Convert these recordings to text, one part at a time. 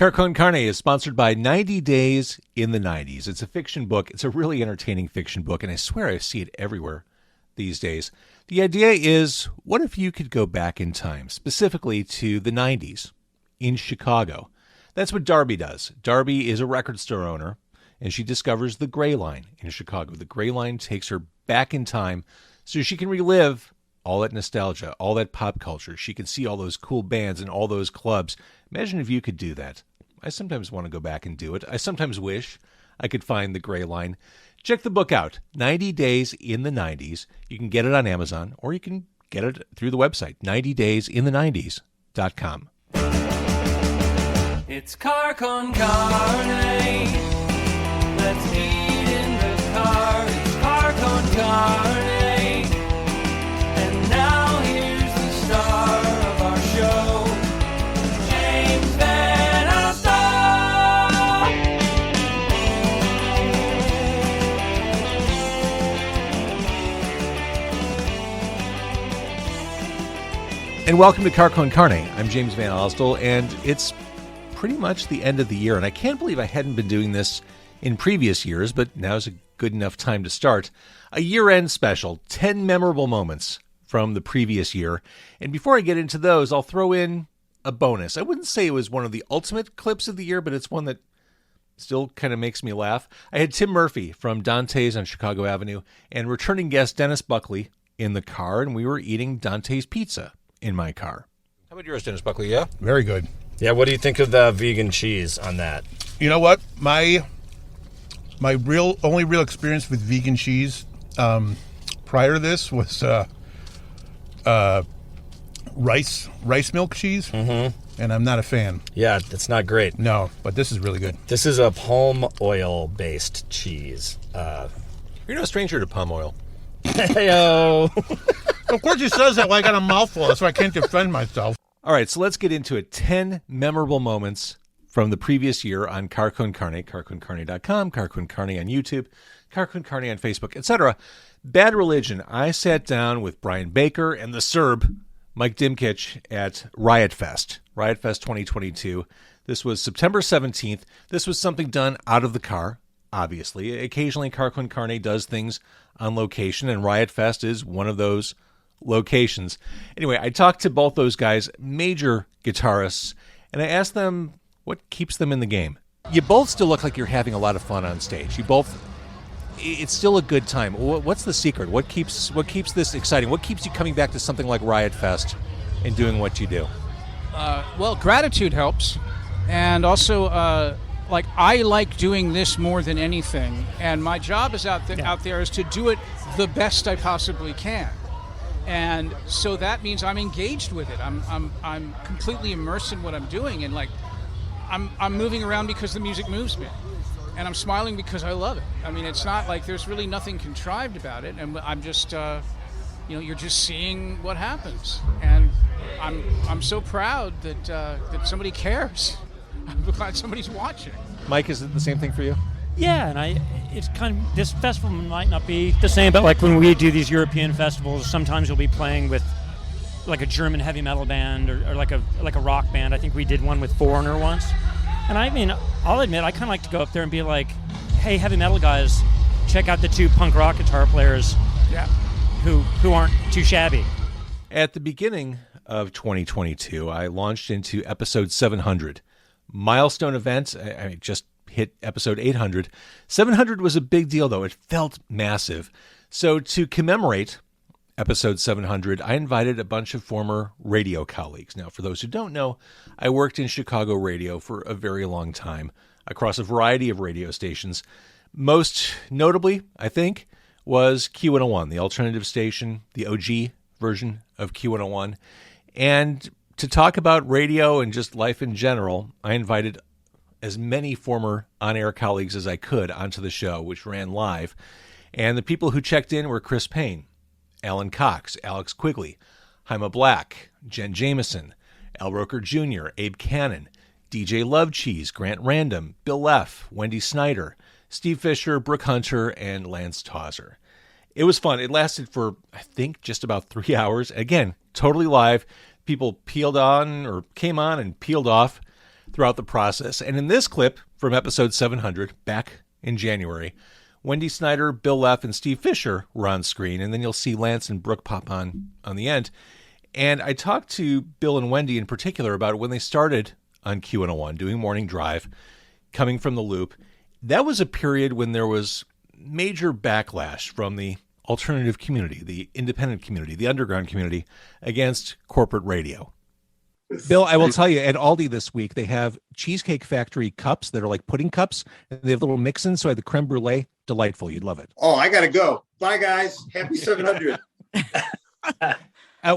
Car Con Carne is sponsored by 90 Days in the 90s. It's a fiction book. It's a really entertaining fiction book, and I swear I see it everywhere these days. The idea is, what if you could go back in time, specifically to the 90s in Chicago? That's what Darby does. Darby is a record store owner, and she discovers the Gray Line in Chicago. The Gray Line takes her back in time so she can relive all that nostalgia, all that pop culture. She can see all those cool bands and all those clubs. Imagine if you could do that. I sometimes want to go back and do it. I sometimes wish I could find the Gray Line. Check the book out, 90 Days in the 90s. You can get it on Amazon, or you can get it through the website, 90daysin90s.com. It's Car Con Carne. Let's eat in the car. It's Car Con Carne. And now here's the star of our show, James Van Alstyne. And welcome to Car Con Carne. I'm James Van Alstyne, and it's pretty much the end of the year, and I can't believe I hadn't been doing this in previous years, but now's a good enough time to start. A year-end special, 10 memorable moments from the previous year. And before I get into those, I'll throw in a bonus. I wouldn't say it was one of the ultimate clips of the year, but it's one that still kind of makes me laugh. I had Tim Murphy from Dante's on Chicago Avenue and returning guest Dennis Buckley in the car, and we were eating Dante's pizza in my car. How about yours, Dennis Buckley? Yeah? Very good. Yeah, what do you think of the vegan cheese on that? You know what? My only real experience with vegan cheese prior to this was rice milk cheese, and I'm not a fan. Yeah, it's not great. No, but this is really good. This is a palm oil-based cheese. You're no stranger to palm oil. Hey-o! Of course he says that when I got a mouthful, so I can't defend myself. All right, so let's get into it. 10 memorable moments from the previous year on Car Con Carne, carconcarne.com, Car Con Carne on YouTube, Car Con Carne on Facebook, etc. Bad Religion. I sat down with Brian Baker and the Serb, Mike Dimkich, at Riot Fest 2022. This was September 17th. This was something done out of the car, obviously. Occasionally, Car Con Carne does things on location, and Riot Fest is one of those locations. Anyway, I talked to both those guys, major guitarists, and I asked them what keeps them in the game. You both still look like you're having a lot of fun on stage. It's still a good time. What's the secret? What keeps this exciting? What keeps you coming back to something like Riot Fest and doing what you do? Well, gratitude helps, and also I like doing this more than anything, and my job is out there is to do it the best I possibly can. And so that means I'm engaged with it. I'm completely immersed in what I'm doing, and I'm moving around because the music moves me, and I'm smiling because I love it. I mean, it's not like there's really nothing contrived about it, and I'm just you're just seeing what happens, and I'm so proud that somebody cares. I'm glad somebody's watching. Mike, is it the same thing for you? Yeah, and it's kind of, this festival might not be the same, but like when we do these European festivals, sometimes you'll be playing with like a German heavy metal band or like a rock band. I think we did one with Foreigner once. And I mean, I'll admit, I kind of like to go up there and be like, hey, heavy metal guys, check out the two punk rock guitar players who aren't too shabby. At the beginning of 2022, I launched into episode 700. Milestone event. I just hit episode 800. 700 was a big deal, though. It felt massive. So to commemorate episode 700, I invited a bunch of former radio colleagues. Now, for those who don't know, I worked in Chicago radio for a very long time across a variety of radio stations. Most notably, I think, was Q101, the alternative station, the OG version of Q101. And to talk about radio and just life in general, I invited as many former on-air colleagues as I could onto the show, which ran live. And the people who checked in were Chris Payne, Alan Cox, Alex Quigley, Haima Black, Jen Jameson, Al Roker Jr., Abe Cannon, DJ Love Cheese, Grant Random, Bill Leff, Wendy Snyder, Steve Fisher, Brooke Hunter, and Lance Tauser. It was fun. It lasted for, I think, just about 3 hours. Again, totally live. People peeled on or came on and peeled off. throughout the process. And in this clip from episode 700, back in January, Wendy Snyder, Bill Leff, and Steve Fisher were on screen, and then you'll see Lance and Brooke pop on the end. And I talked to Bill and Wendy in particular about when they started on Q101, doing Morning Drive, coming from the Loop. That was a period when there was major backlash from the alternative community, the independent community, the underground community, against corporate radio. Bill, I will tell you, at Aldi this week, they have Cheesecake Factory cups that are like pudding cups. And they have little mix-ins, so I had the creme brulee. Delightful. You'd love it. Oh, I got to go. Bye, guys. Happy 700.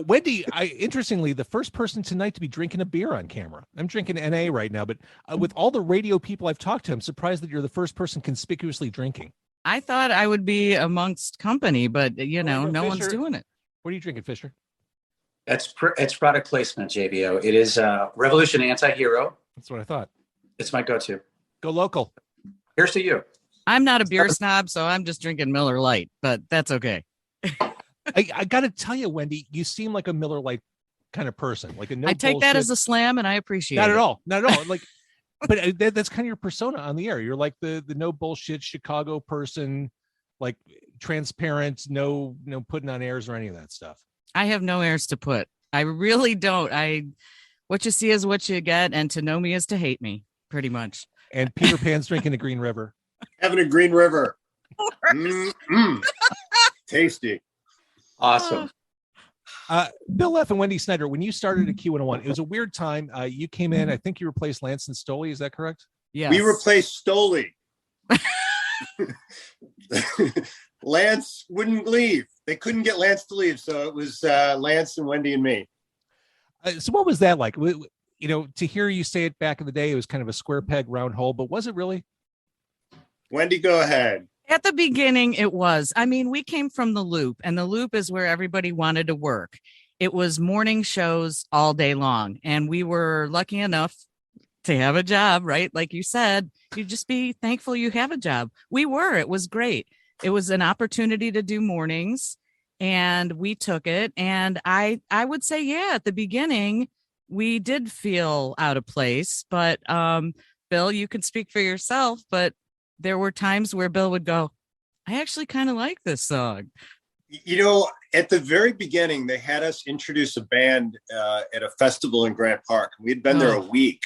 Wendy, interestingly, the first person tonight to be drinking a beer on camera. I'm drinking NA right now, but with all the radio people I've talked to, I'm surprised that you're the first person conspicuously drinking. I thought I would be amongst company, but, no Fisher, one's doing it. What are you drinking, Fisher? It's product placement, JVO. It is Revolution Anti-Hero. That's what I thought. It's my go-to. Go local. Here's to you. I'm not a beer snob, so I'm just drinking Miller Lite, but that's okay. I got to tell you, Wendy, you seem like a Miller Lite kind of person. Like I take that as a slam, and I appreciate it. Not at all. Like, but that's kind of your persona on the air. You're like the no bullshit Chicago person, like transparent, no putting on airs or any of that stuff. I have no airs to put. I really don't. What you see is what you get, and to know me is to hate me, pretty much. And Peter Pan's drinking a Green River. Having a Green River. Tasty. Awesome. Bill Leff and Wendy Snyder, when you started at Q101, it was a weird time. You came in, I think you replaced Lance and Stoley. Is that correct? Yeah. We replaced Stoley. Lance wouldn't leave. They couldn't get Lance to leave, so it was Lance and Wendy and me. So what was that like? To hear you say it back in the day, it was kind of a square peg, round hole, but was it really? Wendy, go ahead. At the beginning, it was. I mean, we came from the Loop, and the Loop is where everybody wanted to work. It was morning shows all day long, and we were lucky enough to have a job, right? Like you said, you just be thankful you have a job. We were. It was great. It was an opportunity to do mornings, and we took it. And I would say, yeah, at the beginning, we did feel out of place. But Bill, you can speak for yourself, but there were times where Bill would go, I actually kind of like this song. At the very beginning, they had us introduce a band at a festival in Grant Park. We'd been there a week,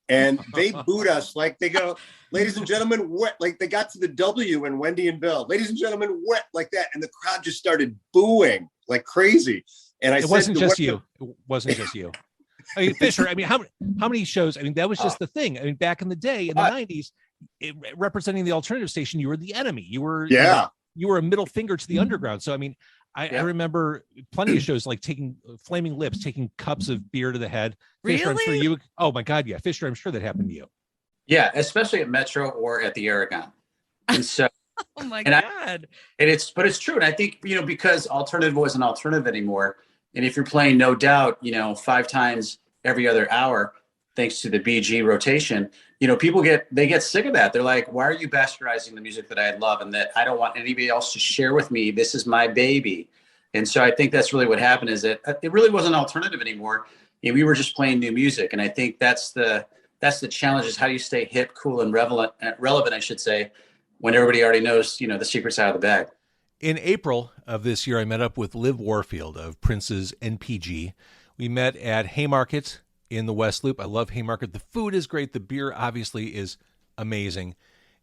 and they booed us like they go, ladies and gentlemen, wet. Like they got to the W and Wendy and Bill, ladies and gentlemen, wet, like that. And the crowd just started booing like crazy. And it wasn't just you. It wasn't just you. I mean, Fisher, how many shows? I mean, that was just the thing. I mean, back in the day, in the 90s, representing the alternative station, you were the enemy. You were a middle finger to the underground. So I mean, I remember plenty of shows like taking Flaming Lips, taking cups of beer to the head. Fisher, really? I'm sure you. Oh my God, yeah, Fisher, I'm sure that happened to you. Yeah, especially at Metro or at the Aragon. And so, oh my God. But it's true. And I think, because alternative wasn't alternative anymore. And if you're playing No Doubt, 5 times every other hour, thanks to the BG rotation, people get sick of that. They're like, why are you bastardizing the music that I love and that I don't want anybody else to share with me? This is my baby. And so I think that's really what happened, is that it really wasn't alternative anymore. We were just playing new music. And I think that's the challenge, is how do you stay hip, cool, and relevant, I should say, when everybody already knows, the secret's out of the bag. In April of this year, I met up with Liv Warfield of Prince's NPG. We met at Haymarket in the West Loop. I love Haymarket. The food is great. The beer obviously is amazing.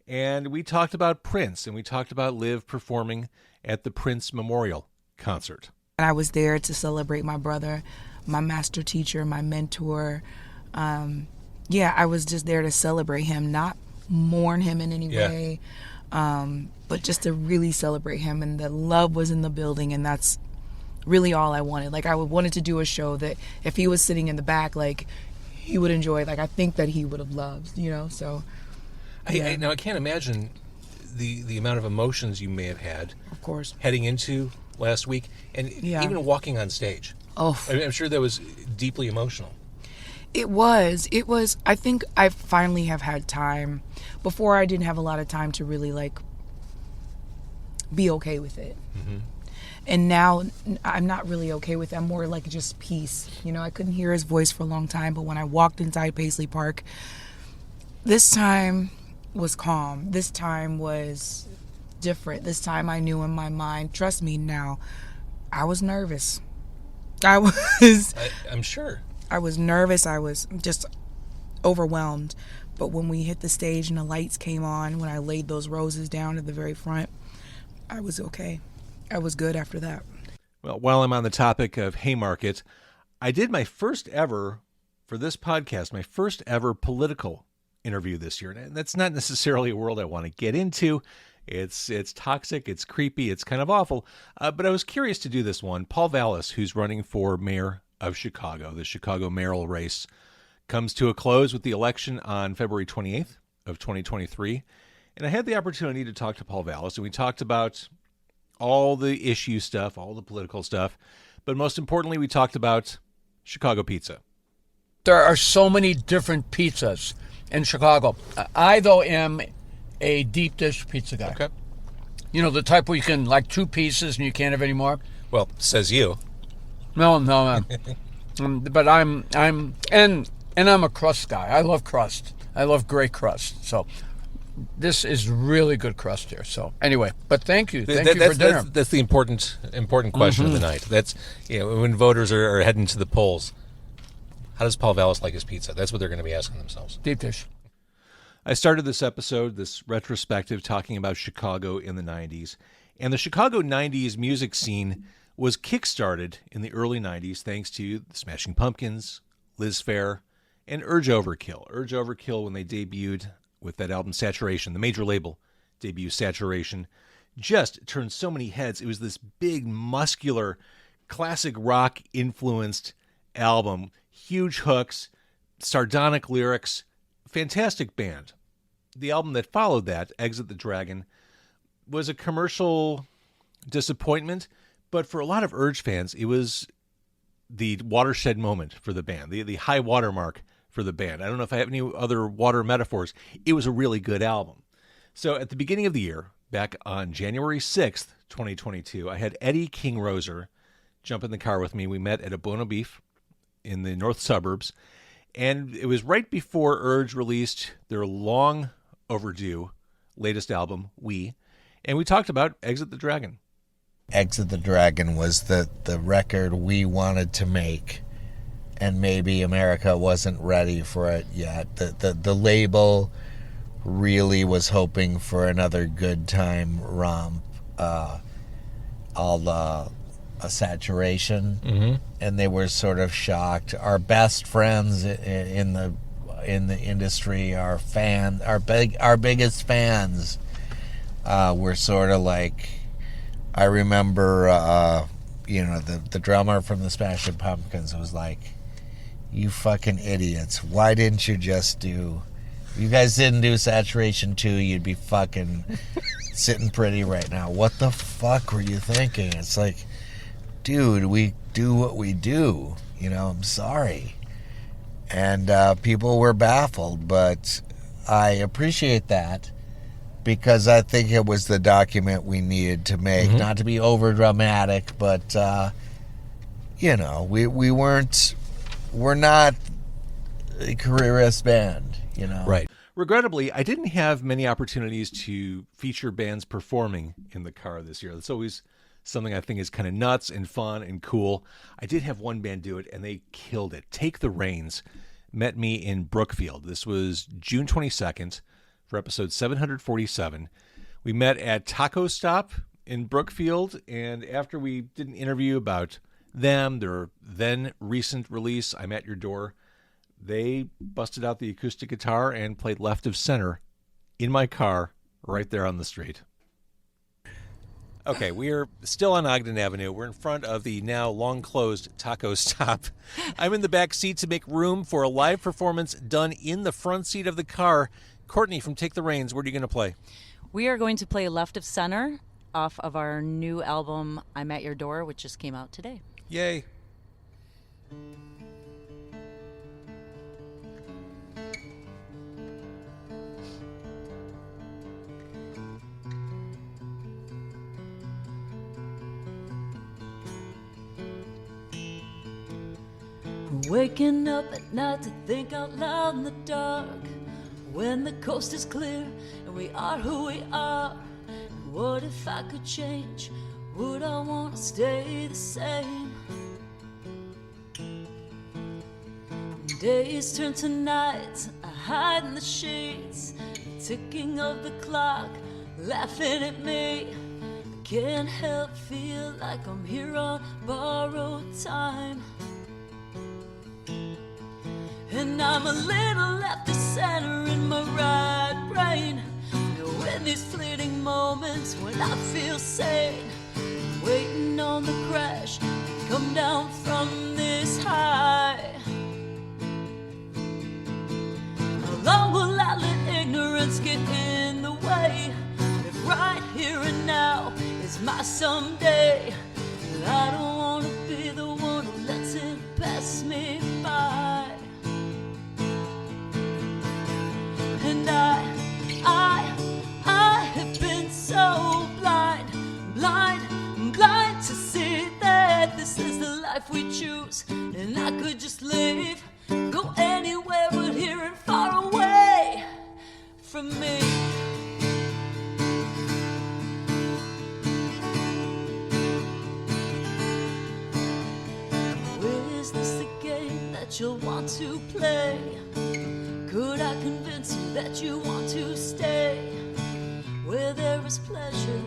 And we talked about Prince, and we talked about Liv performing at the Prince Memorial Concert. I was there to celebrate my brother, my master teacher, my mentor. I was just there to celebrate him, not mourn him in any way, but just to really celebrate him. And the love was in the building, and that's really all I wanted. Like, I wanted to do a show that if he was sitting in the back, like, he would enjoy. Like, I think that he would have loved, so. Yeah. I can't imagine the amount of emotions you may have had. Of course. Heading into last week, and even walking on stage. Oh. I'm sure that was deeply emotional. It was. I think I finally have had time. Before, I didn't have a lot of time to really, be okay with it. Mm-hmm. And now I'm not really okay with that. I'm more like just peace. You know, I couldn't hear his voice for a long time, but when I walked inside Paisley Park, this time was calm. This time was different. This time I knew in my mind, trust me now, I was nervous. I'm sure. I was nervous. I was just overwhelmed. But when we hit the stage and the lights came on, when I laid those roses down at the very front, I was okay. I was good after that. Well, while I'm on the topic of Haymarket, I did my first ever, for this podcast, my first ever political interview this year. And that's not necessarily a world I want to get into. It's toxic, it's creepy, it's kind of awful. But I was curious to do this one. Paul Vallis, who's running for mayor of Chicago, the Chicago mayoral race, comes to a close with the election on February 28th of 2023. And I had the opportunity to talk to Paul Vallis, and we talked about all the issue stuff, all the political stuff. But most importantly, we talked about Chicago pizza. There are so many different pizzas in Chicago. I, though, am a deep dish pizza guy. Okay. You know, the type where you can, like, 2 pieces and you can't have any more. Well, says you. No. But I'm a crust guy. I love crust. I love great crust. So this is really good crust here. So anyway, but thank you. Thank you for dinner. That's the important question of the night. That's, you know, when voters are heading to the polls, how does Paul Vallis like his pizza? That's what they're going to be asking themselves. Deep dish. I started this episode, this retrospective, talking about Chicago in the 90s. And the Chicago 90s music scene was kickstarted in the early 90s thanks to the Smashing Pumpkins, Liz Phair, and Urge Overkill. Urge Overkill, when they debuted with that album Saturation, the major label debut Saturation, just turned so many heads. It was this big, muscular, classic rock-influenced album. Huge hooks, sardonic lyrics, fantastic band. The album that followed that, Exit the Dragon, was a commercial disappointment, but for a lot of Urge fans, it was the watershed moment for the band, the high watermark for the band. I don't know if I have any other water metaphors. It was a really good album. So at the beginning of the year, back on January 6th, 2022, I had Eddie King Roser jump in the car with me. We met at a Bono Beef in the north suburbs, and it was right before Urge released their long overdue latest album, and we talked about Exit the Dragon. Exit the Dragon was the record we wanted to make, and maybe America wasn't ready for it yet. The label really was hoping for another good time romp, a Saturation, and they were sort of shocked. Our best friends in the industry, our biggest fans, were sort of like, I remember, the drummer from the Smashing Pumpkins was like, "You fucking idiots! Why didn't you just do? If you guys didn't do Saturation 2, you'd be fucking sitting pretty right now. What the fuck were you thinking?" It's like, dude, we do what we do. You know, I'm sorry. And people were baffled, but I appreciate that, because I think it was the document we needed to make. Not to be over dramatic, but we're not a careerist band, you know. Right. Regrettably, I didn't have many opportunities to feature bands performing in the car this year. That's always something I think is kind of nuts and fun and cool. I did have one band do it, and they killed it. Take the Reins met me in Brookfield. This was June 22nd for episode 747. We met at Taco Stop in Brookfield, and after we did an interview about them, their then recent release, I'm at Your Door, they busted out the acoustic guitar and played Left of Center in my car right there on the street. Okay, we are still on Ogden Avenue. We're in front of the now long-closed Taco Stop. I'm in the back seat to make room for a live performance done in the front seat of the car. Courtney from Take the Reins, what are you going to play? We are going to play Left of Center off of our new album, I'm at Your Door, which just came out today. Yay. Waking up at night to think out loud in the dark. When the coast is clear and we are who we are. What if I could change? Would I want to stay the same? Days turn to nights, I hide in the sheets. Ticking of the clock, laughing at me. Can't help feel like I'm here on borrowed time. And I'm a little left of center in my right brain. In these fleeting moments when I feel sane, waiting on the crash to come down from this high. How long will I let ignorance get in the way? If right here and now is my someday, I don't want to be the one who lets it pass me by. And I have been so blind to see that this is the life we choose. And I could just leave, go anywhere but here and far away from me. Is this the game that you'll want to play? Could I convince you that you want to stay? Where there is pleasure,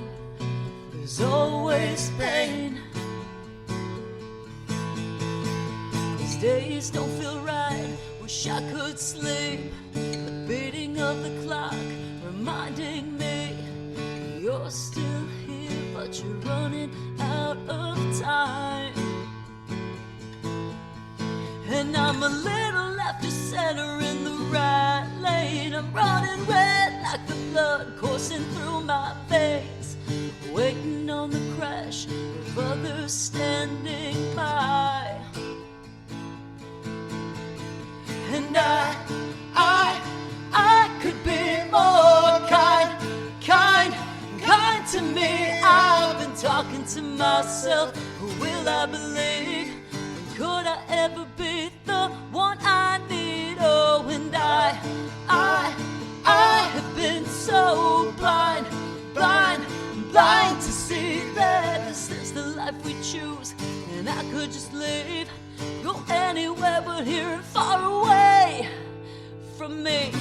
there's always pain. These days don't feel right, wish I could sleep. The beating of the clock reminding me you're still here, but you're running out of time. And I'm a little left of center in the right lane. I'm running red like the blood coursing through my veins, waiting on the crash of others standing by. And I could be more kind to me. I've been talking to myself, who will I believe? And could I ever be the one I need? Oh, and I have been so blind to see that this is the life we choose. And I could just leave, go anywhere but here and far away from me.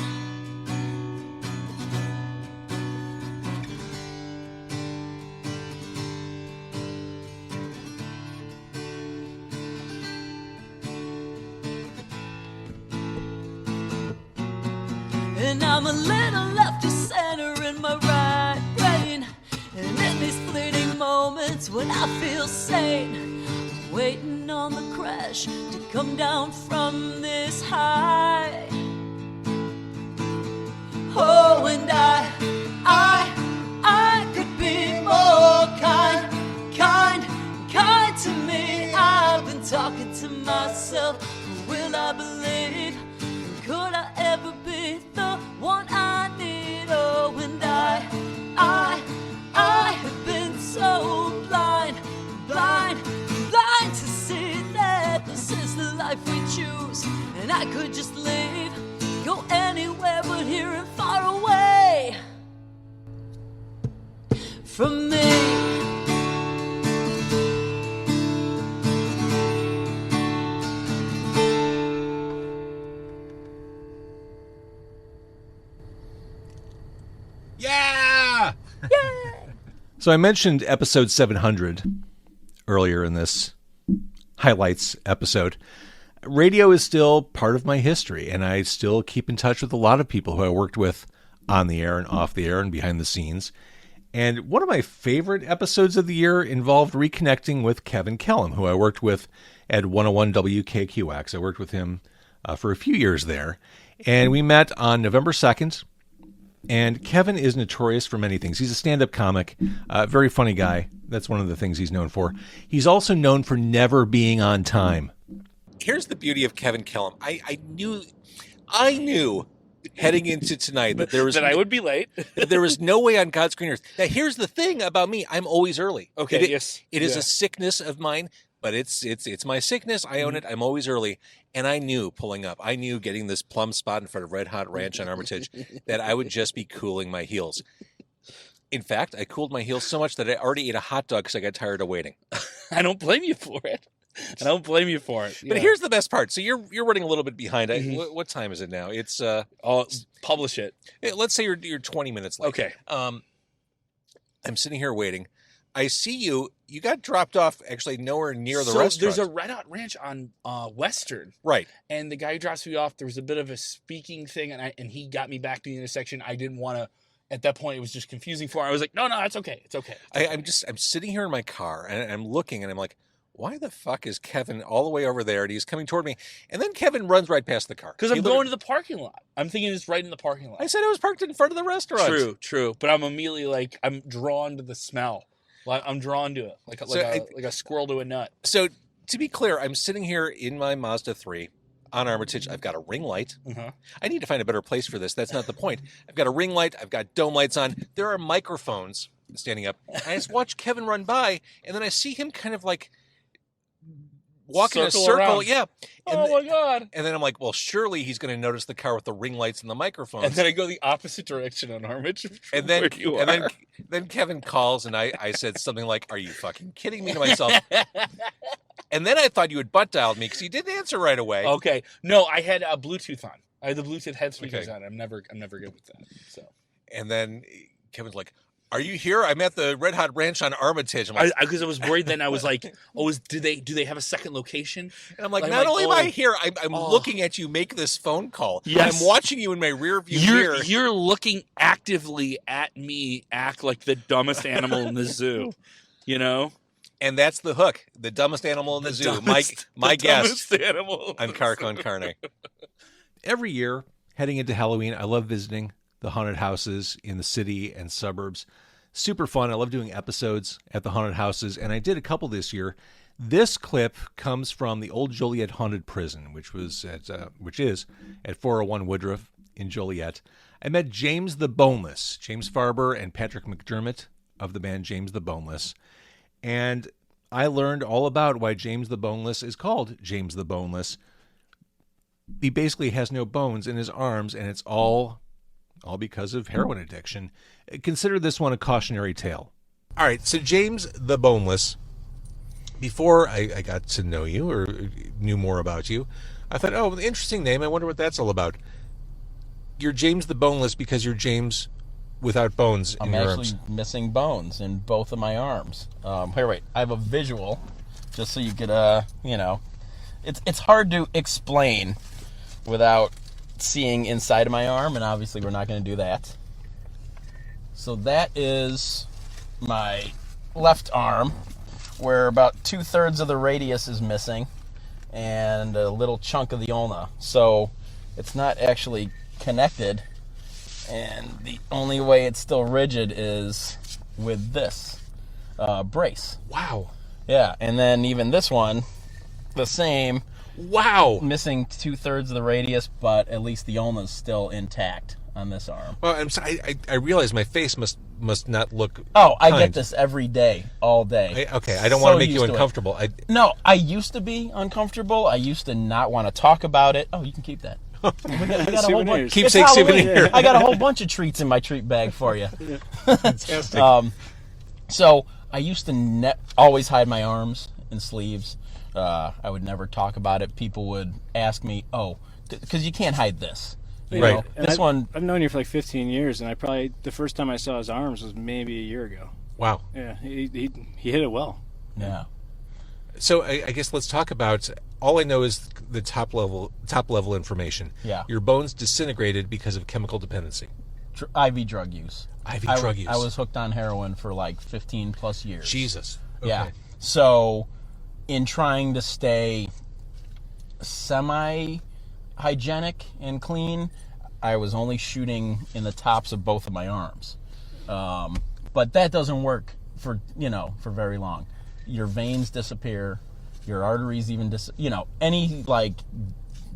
And I'm a little left of center in my right brain. And in these fleeting moments when I feel sane, I'm waiting on the crash to come down from this high. Oh, and I could be more kind to me. I've been talking to myself, who will I believe? And could I ever be the one I need? Oh, and I have been so blind to see that this is the life we choose. And I could just leave, go anywhere but here and far away from me. Yeah! So I mentioned episode 700 earlier in this highlights episode. Radio is still part of my history, and I still keep in touch with a lot of people who I worked with on the air and off the air and behind the scenes. And one of my favorite episodes of the year involved reconnecting with Kevin Kellum, who I worked with at 101 WKQX. I worked with him for a few years there. And we met on November 2nd. And Kevin is notorious for many things. He's a stand-up comic, very funny guy. That's one of the things he's known for. He's also known for never being on time. Here's the beauty of Kevin Kellum. I knew heading into tonight that there was that I would be late. There was no way on God's green earth. Now, here's the thing about me. I'm always early. Okay, yes. It is a sickness of mine. but it's my sickness. I own it. I'm always early. And I knew pulling up, I knew getting this plum spot in front of Red Hot Ranch on Armitage that I would just be cooling my heels. In fact, I cooled my heels so much that I already ate a hot dog because I got tired of waiting. I don't blame you for it. I don't blame you for it. But here's the best part. So you're running a little bit behind. What time is it now? It's publish it. Let's say you're 20 minutes late. Okay. I'm sitting here waiting. I see you. You got dropped off actually nowhere near the restaurant. There's a Red Hot Ranch on Western. Right. And the guy who drops me off, there was a bit of a speaking thing, and he got me back to the intersection. I didn't want to. At that point, it was just confusing for him. I was like, no, it's okay. It's okay. I'm sitting here in my car, and I'm looking, and I'm like, why the fuck is Kevin all the way over there, and he's coming toward me? And then Kevin runs right past the car. Because I'm going to the parking lot. I'm thinking it's right in the parking lot. I said it was parked in front of the restaurant. True. But I'm immediately like, I'm drawn to the smell. I'm drawn to it, like a squirrel to a nut. So to be clear, I'm sitting here in my Mazda 3 on Armitage. I've got a ring light. I need to find a better place for this. That's not the point. I've got a ring light. I've got dome lights on. There are microphones standing up. I just watch Kevin run by, and then I see him kind of like walk in a circle. Around. Yeah. And my God. And then I'm like, well, surely he's going to notice the car with the ring lights and the microphones. And then I go the opposite direction on Armitage. And then Kevin calls, and I said something like, "Are you fucking kidding me?" to myself. And then I thought you had butt dialed me because you didn't answer right away. Okay. No, I had a Bluetooth on. I had the Bluetooth head speakers on. I'm never good with that. So. And then Kevin's like, "Are you here? I'm at the Red Hot Ranch on Armitage." I'm like, because I was worried. Then I was like, "Oh, do they have a second location?" And I'm like, not only am I here, I'm looking at you make this phone call. Yes. I'm watching you in my rear view mirror. You're looking actively at me act like the dumbest animal in the zoo. You know. And that's the hook. The dumbest animal in the zoo. My guest on Car Con Carne. Every year, heading into Halloween, I love visiting the haunted houses in the city and suburbs. Super fun. I love doing episodes at the haunted houses, and I did a couple this year. This clip comes from the old Joliet Haunted Prison, which is at 401 Woodruff in Joliet. I met James the Boneless, James Farber and Patrick McDermott of the band James the Boneless. And I learned all about why James the Boneless is called James the Boneless. He basically has no bones in his arms, and it's all because of heroin addiction. Consider this one a cautionary tale. All right, so James the Boneless, before I got to know you or knew more about you, I thought, oh, interesting name. I wonder what that's all about. You're James the Boneless because you're James without bones in your arms. I'm actually missing bones in both of my arms. Here, wait. I have a visual, just so you could, it's hard to explain without seeing inside of my arm, and obviously we're not going to do that. So that is my left arm, where about 2/3 of the radius is missing, and a little chunk of the ulna. So it's not actually connected. And the only way it's still rigid is with this brace. Wow. Yeah, and then even this one, the same. Wow. Missing 2/3 of the radius, but at least the ulna's still intact on this arm. Well, I'm sorry. I realize my face must not look. Oh, I kind. get this every day, all day. I don't want to make you uncomfortable. No, I used to be uncomfortable. I used to not want to talk about it. Oh, you can keep that. We got a whole bunch. Keepsake souvenir. I got a whole bunch of treats in my treat bag for you. Fantastic. So I used to always hide my arms and sleeves. I would never talk about it. People would ask me, "Oh, because you can't hide this." You know? This one, I've known you for like 15 years, and the first time I saw his arms was maybe a year ago. Wow. Yeah, he hit it well. Yeah. So I guess let's talk about. All I know is the top level information. Yeah. Your bones disintegrated because of chemical dependency. IV drug use. Drug use. I was hooked on heroin for like 15 plus years. Jesus. Okay. Yeah. So, in trying to stay semi-hygienic and clean, I was only shooting in the tops of both of my arms. But that doesn't work for very long. Your veins disappear, your arteries even any like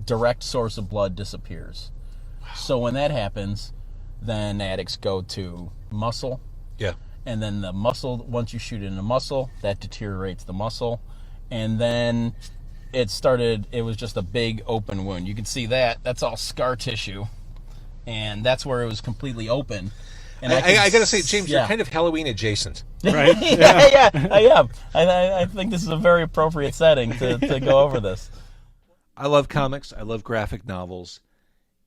direct source of blood disappears. Wow. So when that happens, then addicts go to muscle. Yeah. And then the muscle, once you shoot it in the muscle, that deteriorates the muscle. and then it was just a big open wound. You can see that's all scar tissue, and that's where it was completely open. And I got to say, James, you're kind of Halloween adjacent. Right? yeah, I am. I think this is a very appropriate setting to go over this. I love comics. I love graphic novels.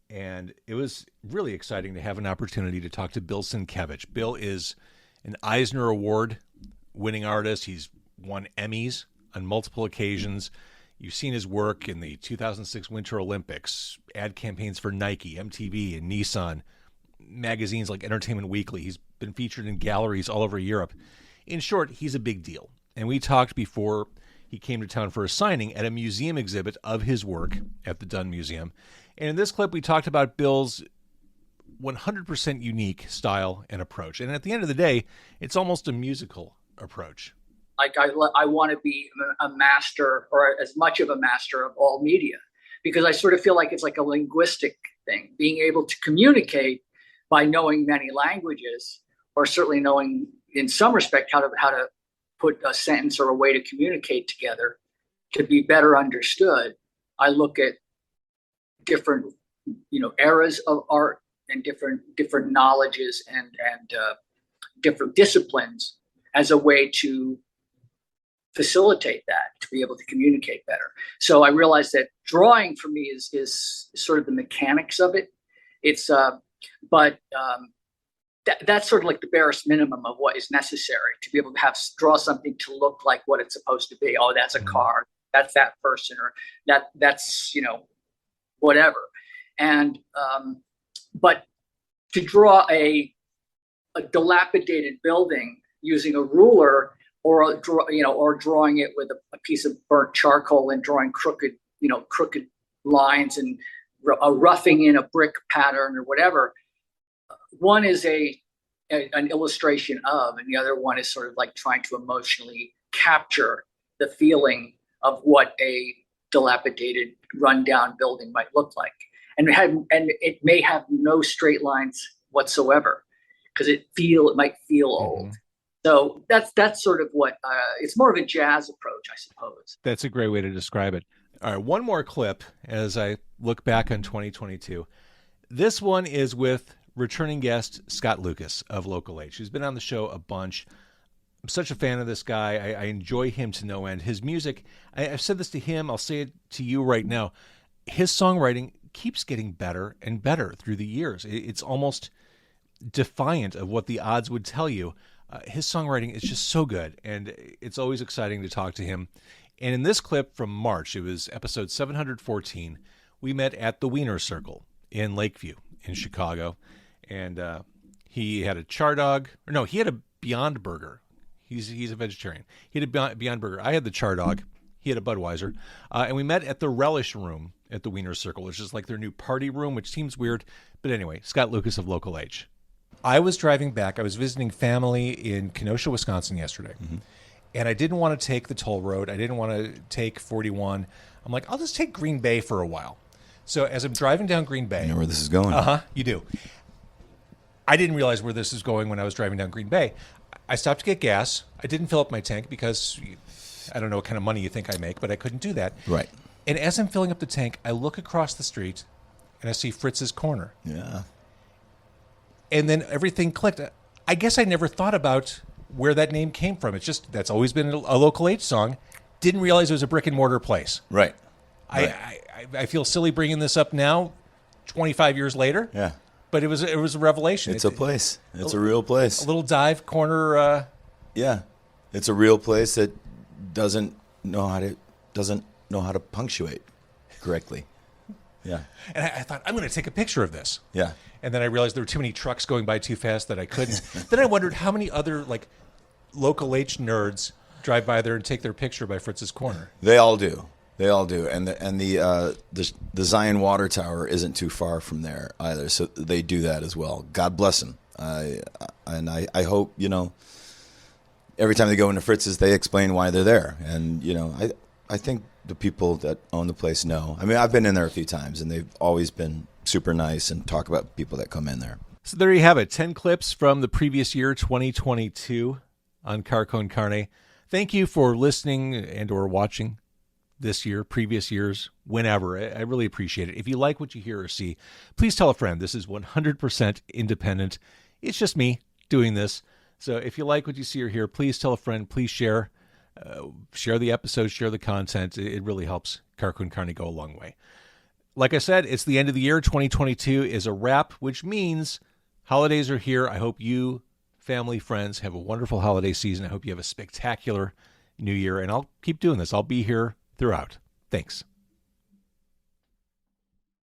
And it was really exciting to have an opportunity to talk to Bill Sienkiewicz. Bill is an Eisner Award-winning artist. He's won Emmys on multiple occasions. You've seen his work in the 2006 Winter Olympics, ad campaigns for Nike, MTV, and Nissan, magazines like Entertainment Weekly. He's been featured in galleries all over Europe. In short, he's a big deal. And we talked before he came to town for a signing at a museum exhibit of his work at the Dunn Museum. And in this clip, we talked about Bill's 100% unique style and approach. And at the end of the day, it's almost a musical approach. Like I want to be a master, or as much of a master of all media, because I sort of feel like it's like a linguistic thing, being able to communicate by knowing many languages, or certainly knowing in some respect how to put a sentence or a way to communicate together to be better understood. I look at different, eras of art and different knowledges and different disciplines as a way to facilitate that, to be able to communicate better. So I realized that drawing for me is sort of the mechanics of it. It's that's sort of like the barest minimum of what is necessary to be able to draw something to look like what it's supposed to be. Oh, that's a car. That's that person, or that's whatever. And but to draw a dilapidated building using a ruler, or drawing it with a piece of burnt charcoal and drawing crooked lines and a roughing in a brick pattern or whatever. One is an illustration of, and the other one is sort of like trying to emotionally capture the feeling of what a dilapidated, rundown building might look like. And it may have no straight lines whatsoever, because it might feel old. So that's sort of what it's more of a jazz approach, I suppose. That's a great way to describe it. All right, one more clip as I look back on 2022. This one is with returning guest Scott Lucas of Local H, who's been on the show a bunch. I'm such a fan of this guy. I enjoy him to no end. His music, I've said this to him, I'll say it to you right now. His songwriting keeps getting better and better through the years. It's almost defiant of what the odds would tell you. His songwriting is just so good, and it's always exciting to talk to him. And in this clip from March, it was episode 714, we met at the Wiener Circle in Lakeview in Chicago. And he had a he had a Beyond Burger. He's a vegetarian. He had a Beyond Burger. I had the Char Dog. He had a Budweiser. And we met at the Relish Room at the Wiener Circle, which is like their new party room, which seems weird. But anyway, Scott Lucas of Local H. I was driving back. I was visiting family in Kenosha, Wisconsin yesterday. And I didn't want to take the toll road. I didn't want to take 41. I'm like, I'll just take Green Bay for a while. So as I'm driving down Green Bay. You know where this is going. You do. I didn't realize where this was going when I was driving down Green Bay. I stopped to get gas. I didn't fill up my tank because I don't know what kind of money you think I make, but I couldn't do that. Right. And as I'm filling up the tank, I look across the street and I see Fritz's Corner. Yeah. And then everything clicked. I guess I never thought about where that name came from. It's just, that's always been a Local H song. Didn't realize it was a brick and mortar place. Right. I feel silly bringing this up now, 25 years later. Yeah. But it was a revelation. It's a place. It's a real place. A little dive corner. Yeah, it's a real place that doesn't know how to punctuate correctly. Yeah. And I thought, I'm going to take a picture of this. Yeah. And then I realized there were too many trucks going by too fast that I couldn't. Then I wondered how many other Local H nerds drive by there and take their picture by Fritz's Corner. They all do. And the Zion Water Tower isn't too far from there either, so they do that as well. God bless them. I hope every time they go into Fritz's, they explain why they're there, and I think the people that own the place know. I mean, I've been in there a few times, and they've always been super nice and talk about people that come in there. So there you have it, 10 clips from the previous year, 2022, on Car Con Carne. Thank you for listening and or watching this year, previous years, whenever. I really appreciate it. If you like what you hear or see, please tell a friend. This is 100% independent. It's just me doing this. So if you like what you see or hear, please tell a friend. Please share. Share the episodes, share the content. It really helps Car Con Carne go a long way. Like I said, it's the end of the year. 2022 is a wrap, which means holidays are here. I hope you, family, friends, have a wonderful holiday season. I hope you have a spectacular new year, and I'll keep doing this. I'll be here throughout. Thanks.